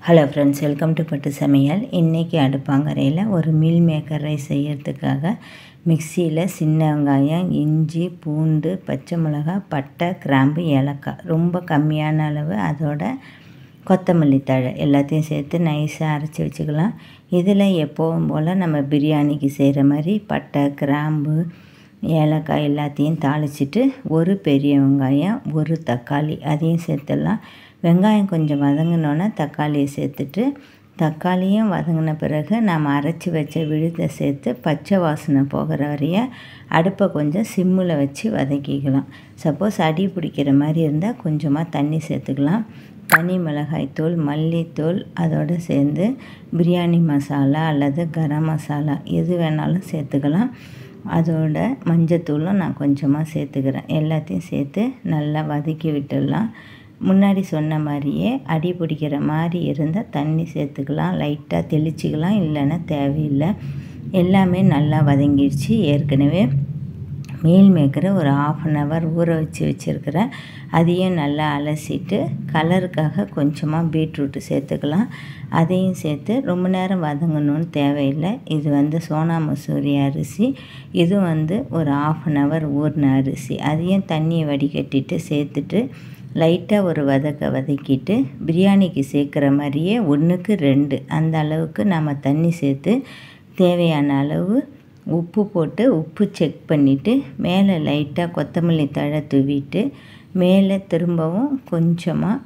Hello friends, welcome to பட்டு சமையல். இன்றைக்கி அடுப்பாங்கரையில் ஒரு மீல் மேக்கர் ரைஸ் செய்கிறதுக்காக மிக்சியில் சின்ன வெங்காயம், இஞ்சி, பூண்டு, பச்சை மிளகாய், பட்டை, கிராம்பு, ஏலக்காய் ரொம்ப கம்மியான அளவு, அதோட கொத்தமல்லி தழை எல்லாத்தையும் சேர்த்து நைஸாக அரைச்சி வச்சுக்கலாம். இதில் எப்போவும் போல் நம்ம பிரியாணிக்கு செய்கிற மாதிரி பட்டை, கிராம்பு, ஏலக்காய் எல்லாத்தையும் தாளிச்சிட்டு ஒரு பெரிய வெங்காயம், ஒரு தக்காளி அதையும் சேர்த்துடலாம். வெங்காயம் கொஞ்சம் வதங்கினோன்னே தக்காளியை சேர்த்துட்டு, தக்காளியும் வதங்கின பிறகு நாம் அரைச்சி வச்ச விழுதை சேர்த்து பச்சை வாசனை போகிற வரைய அடுப்பை கொஞ்சம் சிம்மில் வச்சு வதக்கிக்கலாம். சப்போஸ் அடி பிடிக்கிற மாதிரி இருந்தால் கொஞ்சமாக தண்ணி சேர்த்துக்கலாம். தனி மிளகாய்த்தூள், மல்லித்தூள், அதோடு சேர்ந்து பிரியாணி மசாலா அல்லது கரம் மசாலா எது வேணாலும் சேர்த்துக்கலாம். அதோட மஞ்சத்தூளும் நான் கொஞ்சமாக சேர்த்துக்கிறேன். எல்லாத்தையும் சேர்த்து நல்லா வதக்கி விட்டுடலாம். முன்னாடி சொன்ன மாதிரியே அடி பிடிக்கிற மாதிரி இருந்தால் தண்ணி சேர்த்துக்கலாம், லைட்டாக தெளிச்சிக்கலாம், இல்லைன்னா தேவையில்லை. எல்லாமே நல்லா வதங்கிடுச்சு. ஏற்கனவே மீல் மேக்கரை ஒரு 1/2 hour ஊற வச்சுருக்கிறேன். அதையும் நல்லா அலசிட்டு கலருக்காக கொஞ்சமாக பீட்ரூட்டு சேர்த்துக்கலாம். அதையும் சேர்த்து ரொம்ப நேரம் வதங்கணும்னு தேவையில்லை. இது சோனா மசூரி அரிசி, இது ஒரு 1/2 hour ஊறின அரிசி. அதையும் தண்ணியை வடிகட்டிட்டு சேர்த்துட்டு லைட்டாக ஒரு வதக்கிட்டு பிரியாணிக்கு சேர்க்குற மாதிரியே 1க்கு 2 அந்த அளவுக்கு நம்ம தண்ணி சேர்த்து தேவையான அளவு உப்பு போட்டு உப்பு செக் பண்ணிவிட்டு மேலே லைட்டாக கொத்தமல்லி தழை தூவிட்டு மேலே திரும்பவும் கொஞ்சமாக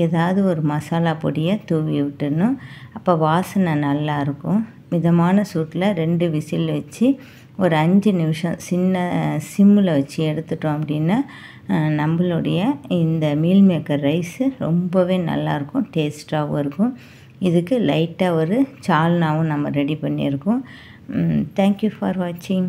ஏதாவது ஒரு மசாலா பொடியை தூவி விட்டுடணும். அப்போ வாசனை நல்லாயிருக்கும். மிதமான சூட்டில் 2 விசில் வச்சு ஒரு 5 நிமிஷம் சிம்மில் வச்சு எடுத்துட்டோம் அப்படின்னா நம்மளுடைய இந்த மீல் மேக்கர் ரைஸு ரொம்பவே நல்லாயிருக்கும், டேஸ்ட்டாகவும் இருக்கும். இதுக்கு லைட்டாக ஒரு சால்னாவும் நம்ம ரெடி பண்ணியிருக்கோம். தேங்க்யூ ஃபார் வாட்சிங்.